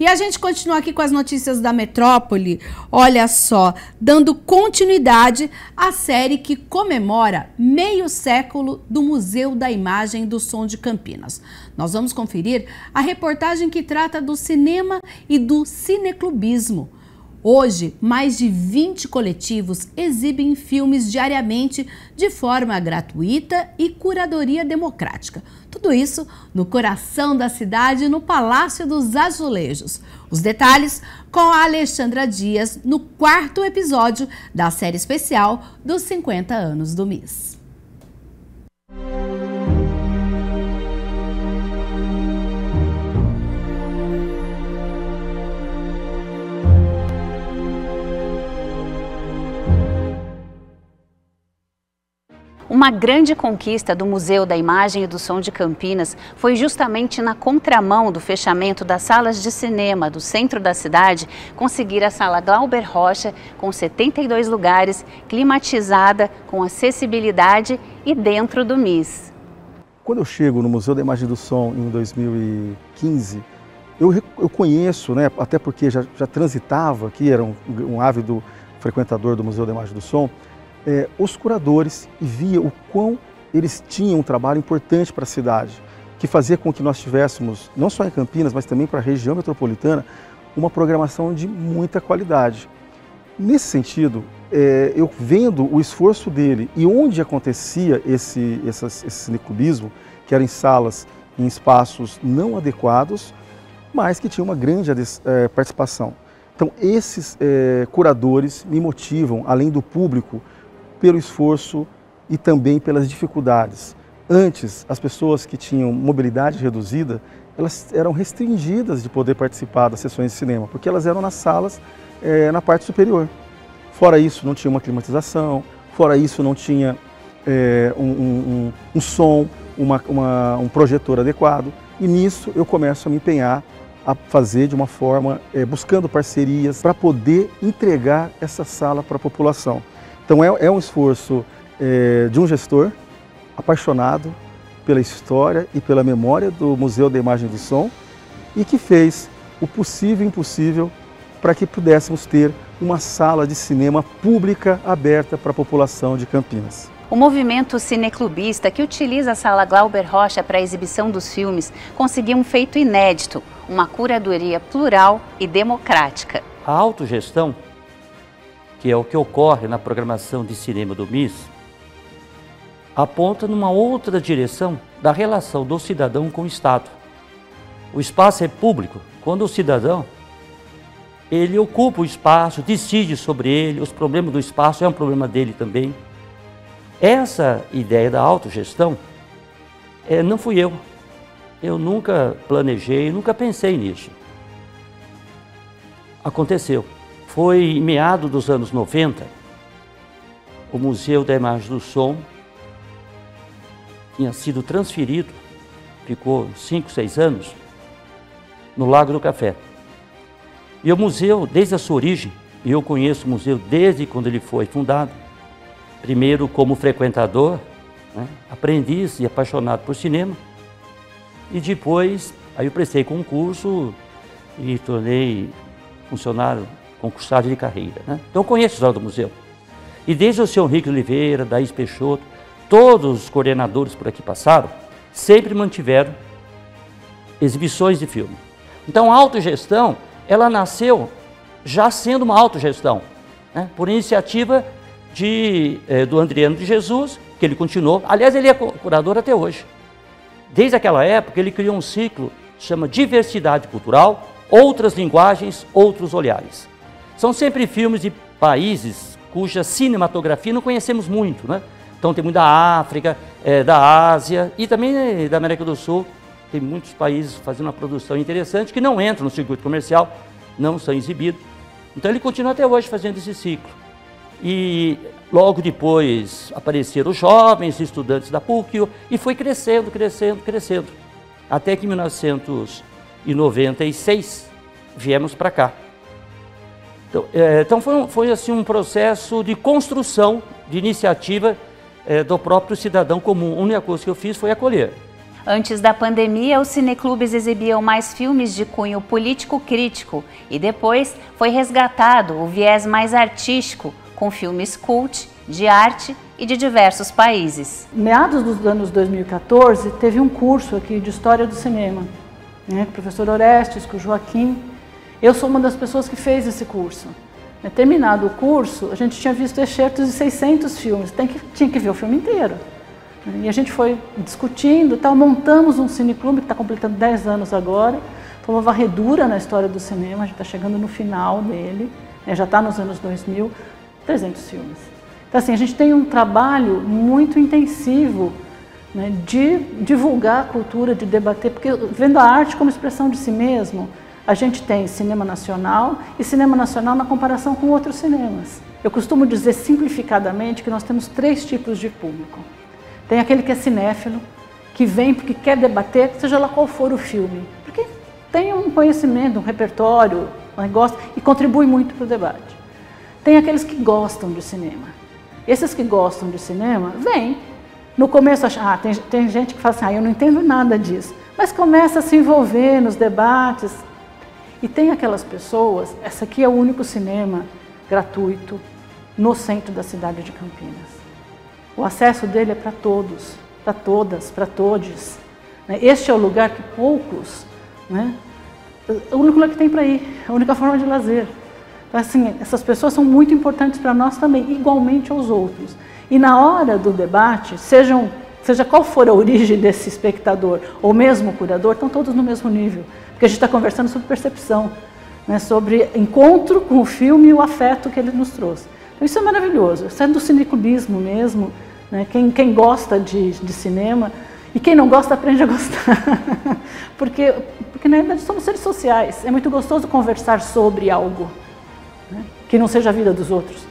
E a gente continua aqui com as notícias da metrópole, olha só, dando continuidade à série que comemora meio século do Museu da Imagem e do Som de Campinas. Nós vamos conferir a reportagem que trata do cinema e do cineclubismo. Hoje, mais de 20 coletivos exibem filmes diariamente de forma gratuita e curadoria democrática. Tudo isso no coração da cidade, no Palácio dos Azulejos. Os detalhes com a Alexandra Dias no 4º episódio da série especial dos 50 anos do MIS. Uma grande conquista do Museu da Imagem e do Som de Campinas foi justamente na contramão do fechamento das salas de cinema do centro da cidade, conseguir a Sala Glauber Rocha, com 72 lugares, climatizada, com acessibilidade e dentro do MIS. Quando eu chego no Museu da Imagem e do Som em 2015, eu conheço, né, até porque já transitava aqui, era um ávido frequentador do Museu da Imagem e do Som, os curadores, e via o quão eles tinham um trabalho importante para a cidade, que fazia com que nós tivéssemos, não só em Campinas, mas também para a região metropolitana, uma programação de muita qualidade. Nesse sentido, eu vendo o esforço dele e onde acontecia esse cineclubismo, que era em salas, em espaços não adequados, mas que tinha uma grande participação. Então, esses curadores me motivam, além do público, pelo esforço e também pelas dificuldades. Antes, as pessoas que tinham mobilidade reduzida, elas eram restringidas de poder participar das sessões de cinema, porque elas eram nas salas, na parte superior. Fora isso, não tinha uma climatização, fora isso, não tinha um som, um projetor adequado. E nisso eu começo a me empenhar a fazer de uma forma, buscando parcerias para poder entregar essa sala para a população. Então é um esforço de um gestor apaixonado pela história e pela memória do Museu da Imagem e do Som e que fez o possível e impossível para que pudéssemos ter uma sala de cinema pública aberta para a população de Campinas. O movimento cineclubista, que utiliza a Sala Glauber Rocha para a exibição dos filmes, conseguiu um feito inédito, uma curadoria plural e democrática. A autogestão, que é o que ocorre na programação de cinema do MIS, aponta numa outra direção da relação do cidadão com o Estado. O espaço é público quando o cidadão ele ocupa o espaço, decide sobre ele, os problemas do espaço é um problema dele também. Essa ideia da autogestão não fui eu. Eu nunca planejei, nunca pensei nisso. Aconteceu. Foi em meados dos anos 90, o Museu da Imagem e do Som tinha sido transferido, ficou 5, 6 anos, no Lago do Café. E o museu, desde a sua origem, e eu conheço o museu desde quando ele foi fundado, primeiro como frequentador, né, aprendiz e apaixonado por cinema, e depois aí eu prestei concurso e tornei funcionário concursado de carreira, né? Então eu conheço a história do museu. E desde o senhor Henrique Oliveira, Daís Peixoto, todos os coordenadores por aqui passaram, sempre mantiveram exibições de filme. Então a autogestão, ela nasceu já sendo uma autogestão, né? Por iniciativa do Adriano de Jesus, que ele continuou. Aliás, ele é curador até hoje. Desde aquela época, ele criou um ciclo que chama Diversidade Cultural, Outras Linguagens, Outros Olhares. São sempre filmes de países cuja cinematografia não conhecemos muito, né? Então tem muito da África, da Ásia e também da América do Sul. Tem muitos países fazendo uma produção interessante que não entram no circuito comercial, não são exibidos. Então ele continua até hoje fazendo esse ciclo. E logo depois apareceram os jovens, estudantes da PUC, e foi crescendo, crescendo, crescendo. Até que em 1996 viemos para cá. Então foi assim um processo de construção, de iniciativa do próprio cidadão comum. A única coisa que eu fiz foi acolher. Antes da pandemia, os cineclubes exibiam mais filmes de cunho político-crítico e depois foi resgatado o viés mais artístico, com filmes cult, de arte e de diversos países. Meados dos anos 2014, teve um curso aqui de História do Cinema, né, com o professor Orestes, com o Joaquim. Eu sou uma das pessoas que fez esse curso. Terminado o curso, a gente tinha visto excertos de 600 filmes, tinha que ver o filme inteiro. E a gente foi discutindo, montamos um cineclube que está completando 10 anos agora. Foi uma varredura na história do cinema, a gente está chegando no final dele, já está nos anos 2000, 300 filmes. Então assim, a gente tem um trabalho muito intensivo, né, de divulgar a cultura, de debater, porque vendo a arte como expressão de si mesmo, a gente tem cinema nacional e cinema nacional na comparação com outros cinemas. Eu costumo dizer simplificadamente que nós temos 3 tipos de público. Tem aquele que é cinéfilo, que vem porque quer debater, seja lá qual for o filme, porque tem um conhecimento, um repertório, um negócio, e contribui muito para o debate. Tem aqueles que gostam de cinema. Esses que gostam de cinema, vêm. No começo, tem gente que fala assim, eu não entendo nada disso, mas começa a se envolver nos debates. E tem aquelas pessoas, esse aqui é o único cinema gratuito no centro da cidade de Campinas. O acesso dele é para todos, para todas, para todes. Este é o lugar que poucos, né, é o único lugar que tem para ir, a única forma de lazer. Então, assim, essas pessoas são muito importantes para nós também, igualmente aos outros. E na hora do debate, seja qual for a origem desse espectador, ou mesmo o curador, estão todos no mesmo nível. Porque a gente está conversando sobre percepção, né, sobre encontro com o filme e o afeto que ele nos trouxe. Então isso é maravilhoso, isso é do cineclubismo mesmo, né? Quem gosta de cinema e quem não gosta aprende a gostar. porque na verdade somos seres sociais, é muito gostoso conversar sobre algo, né, que não seja a vida dos outros.